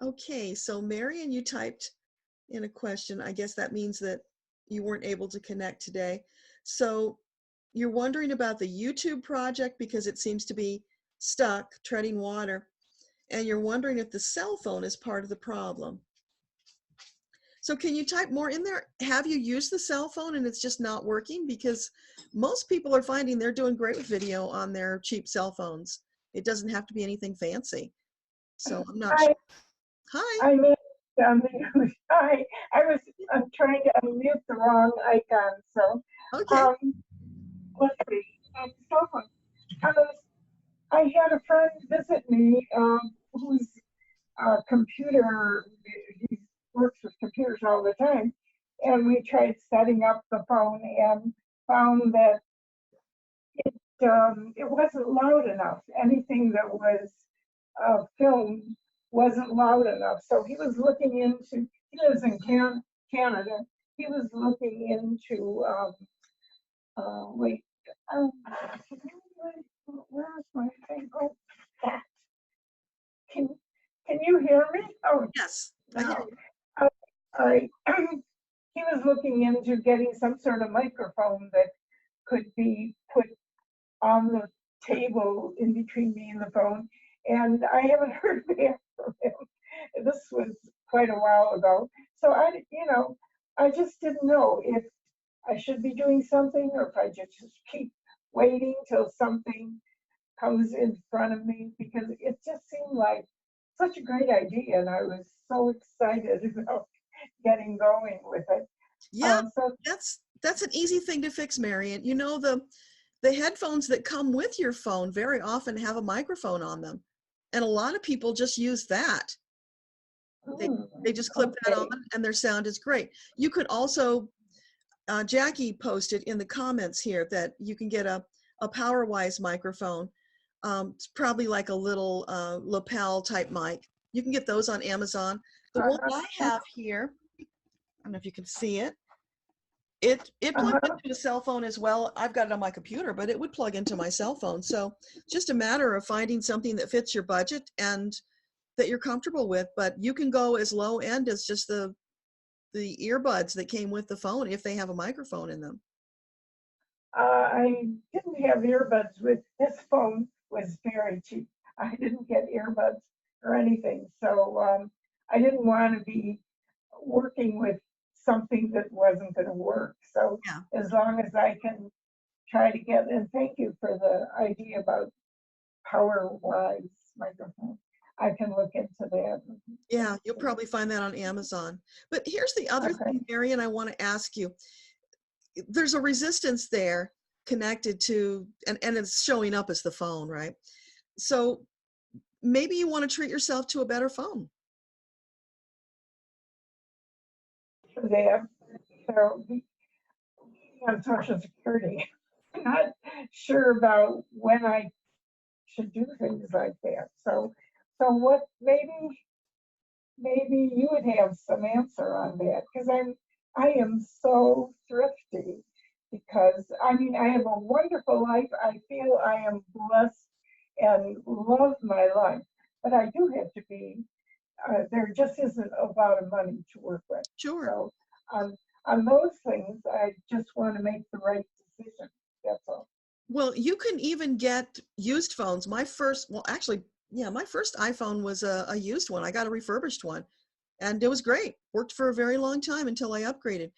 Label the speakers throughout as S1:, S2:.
S1: Okay, so Marian, you typed in a question. I guess that means that you weren't able to connect today. So you're wondering about the YouTube project because it seems to be stuck, treading water, and you're wondering if the cell phone is part of the problem. So can you type more in there? Have you used the cell phone and it's just not working? Because most people are finding they're doing great with video on their cheap cell phones. It doesn't have to be anything fancy. So I'm not sure.
S2: I
S1: Hi.
S2: I made unmute. I'm trying to unmute the wrong icon. So
S1: Okay.
S2: um, let's see. Cell phone. I had a friend visit me whose computer. He works with computers all the time, and we tried setting up the phone and found that it wasn't loud enough. Anything that was filmed wasn't loud enough. So he was looking into, he lives in Canada, he was looking into, wait, um, where's my thing? Oh, that. Can, can you hear me? Oh,
S1: Yes, I hear
S2: now.
S1: you.
S2: All right. He was looking into getting some sort of microphone that could be put on the table in between me and the phone, and I haven't heard back from him. This was quite a while ago, so I just didn't know if I should be doing something or if I just keep waiting till something comes in front of me, because it just seemed like such a great idea, and I was so excited about getting going with it.
S1: Yeah,
S2: So
S1: that's an easy thing to fix, Marian. You know, the headphones that come with your phone very often have a microphone on them. And a lot of people just use that. They just clip that on
S2: okay.
S1: and their sound is great. You could also, Jackie posted in the comments here that you can get a Powerwise microphone. It's probably like a little lapel type mic. You can get those on Amazon. The one I
S2: Uh-huh,
S1: have here, I don't know if you can see it. It plugs
S2: uh-huh.
S1: into a cell phone as well. I've got it on my computer, but it would plug into my cell phone. So just a matter of finding something that fits your budget and that you're comfortable with. But you can go as low end as just the earbuds that came with the phone if they have a microphone in them.
S2: I didn't have earbuds with this phone, was very cheap. I didn't get earbuds or anything. So I didn't want to be working with something that wasn't going to work. So
S1: Yeah.
S2: as long as I can try to get, and thank you for the idea about Powerwise microphone. I can look into that.
S1: Yeah, you'll probably find that on Amazon. But here's the other
S2: Okay.
S1: thing, Marian, I want to ask you. There's a resistance there connected to, and it's showing up as the phone, right? So maybe you want to treat yourself to a better phone.
S2: For that, so on Social Security, I'm not sure about when I should do things like that. So what, maybe you would have some answer on that, because I am so thrifty, because I mean I have a wonderful life. I feel I am blessed and love my life, but I do have to be. There just isn't a lot of money to work with.
S1: Sure.
S2: So on on those things, I just want to make the right decision. That's all.
S1: Well, you can even get used phones. My first, well, actually, yeah, my first iPhone was a used one. I got a refurbished one and it was great. Worked for a very long time until I upgraded.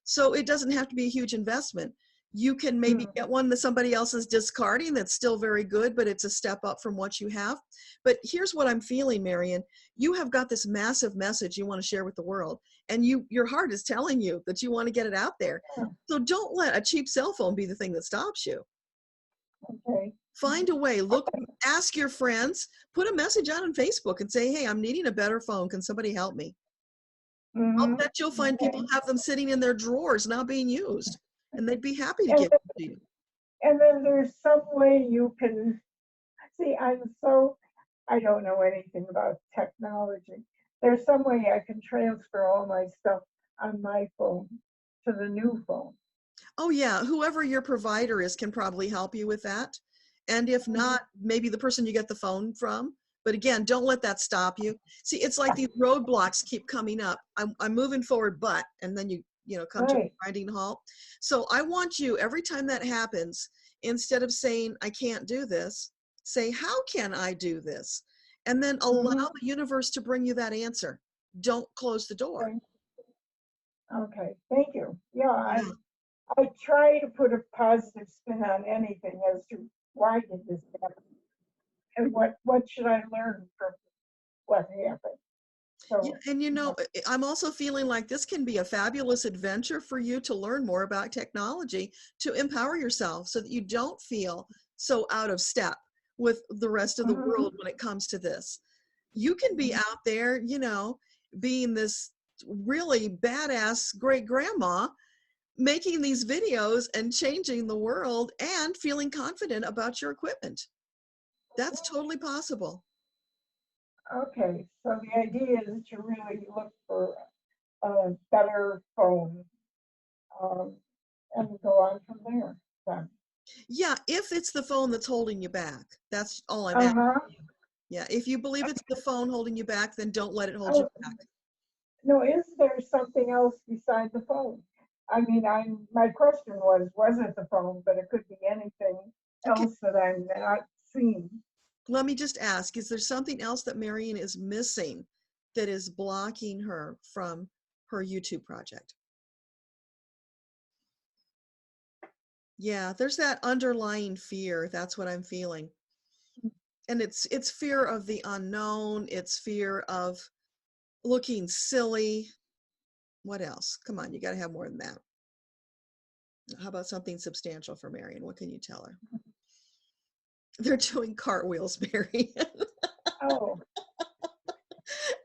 S1: So it doesn't have to be a huge investment. You can maybe
S2: Mm.
S1: get one that somebody else is discarding that's still very good, but it's a step up from what you have. But here's what I'm feeling, Marian. You have got this massive message you want to share with the world, and your heart is telling you that you want to get it out there.
S2: Yeah,
S1: So don't let a cheap cell phone be the thing that stops you.
S2: okay.
S1: Find a way. Look, ask your friends, put a message out on Facebook and say, hey, I'm needing a better phone. Can somebody help me? I'll
S2: Hmm.
S1: bet you'll find people
S2: Okay.
S1: have them sitting in their drawers not being used, and they'd be happy to
S2: And
S1: give them to you.
S2: and then there's some way you can see. I don't know anything about technology. There's some way I can transfer all my stuff on my phone to the new phone.
S1: Oh yeah, whoever your provider is can probably help you with that. And if not, maybe the person you get the phone from But again, don't let that stop you. See, it's like these roadblocks keep coming up. I'm moving forward, but, and then you come to a
S2: Right.
S1: grinding halt. So I want you, every time that happens, instead of saying, I can't do this, say, how can I do this? And then allow
S2: Mhm.
S1: the universe to bring you that answer. Don't close the door.
S2: Okay. Okay. Thank you. Yeah,
S1: Yeah.
S2: I try to put a positive spin on anything as to why did this happen and what should I learn from what happened.
S1: Yeah,
S2: So,
S1: and I'm also feeling like this can be a fabulous adventure for you to learn more about technology, to empower yourself so that you don't feel so out of step with the rest of the
S2: mhm,
S1: world when it comes to this. You can be
S2: mhm.
S1: out there, being this really badass great grandma, making these videos and changing the world and feeling confident about your equipment. That's totally possible.
S2: Okay, so the idea is to really look for a better phone, um, and go on from there then.
S1: Yeah, if it's the phone that's holding you back, that's all I'm asking.
S2: Uh-huh.
S1: Yeah, if you believe it's the phone holding you back, then don't let it hold you
S2: Oh,
S1: back.
S2: no, is there something else besides the phone? I mean, my question was it the phone? But it could be anything
S1: Okay,
S2: else that I'm not seeing.
S1: let me just ask, is there something else that Marian is missing that is blocking her from her YouTube project? Yeah, there's that underlying fear. That's what I'm feeling. And it's fear of the unknown, it's fear of looking silly. What else? Come on, you got to have more than that. How about something substantial for Marian? What can you tell her? They're doing cartwheels, Marian.
S2: Oh,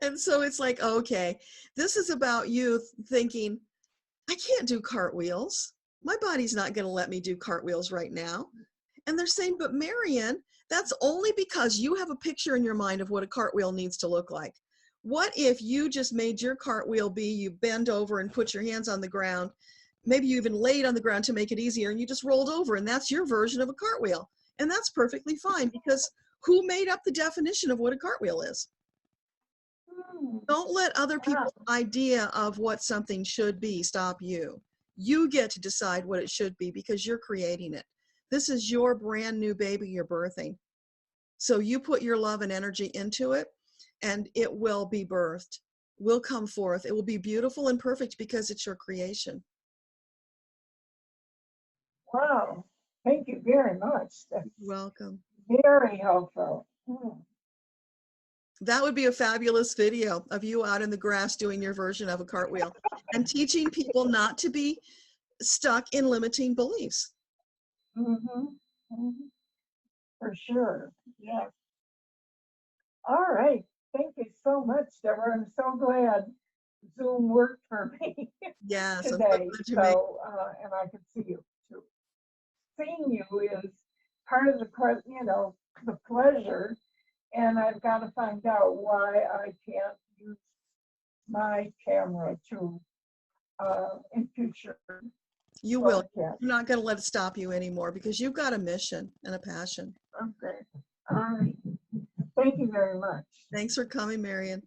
S1: And so it's like, okay, this is about you thinking, I can't do cartwheels. My body's not going to let me do cartwheels right now. And they're saying, but Marian, that's only because you have a picture in your mind of what a cartwheel needs to look like. What if you just made your cartwheel be you bend over and put your hands on the ground? Maybe you even laid on the ground to make it easier and you just rolled over, and that's your version of a cartwheel. And that's perfectly fine, because who made up the definition of what a cartwheel is?
S2: hmm,
S1: Don't let other
S2: wow,
S1: people's idea of what something should be stop you. You get to decide what it should be because you're creating it. This is your brand new baby you're birthing. So you put your love and energy into it, and it will be birthed, will come forth. It will be beautiful and perfect because it's your creation.
S2: wow. Thank you very much. That's
S1: You're welcome.
S2: very helpful. Hmm.
S1: That would be a fabulous video of you out in the grass doing your version of a cartwheel and teaching people not to be stuck in limiting beliefs.
S2: Mhm, mhm, for sure. Yes. All right. Thank you so much, Deborah. I'm so glad Zoom worked for me
S1: Yes, I'm so
S2: today.
S1: glad you made.
S2: So, and I could see you too. Seeing you is part of the pleasure. And I've got to find out why I can't use my camera to in future
S1: You will.
S2: broadcast.
S1: You're not going to let it stop you anymore because you've got a mission and a passion.
S2: Okay. All right. Thank you very much.
S1: Thanks for coming, Marian.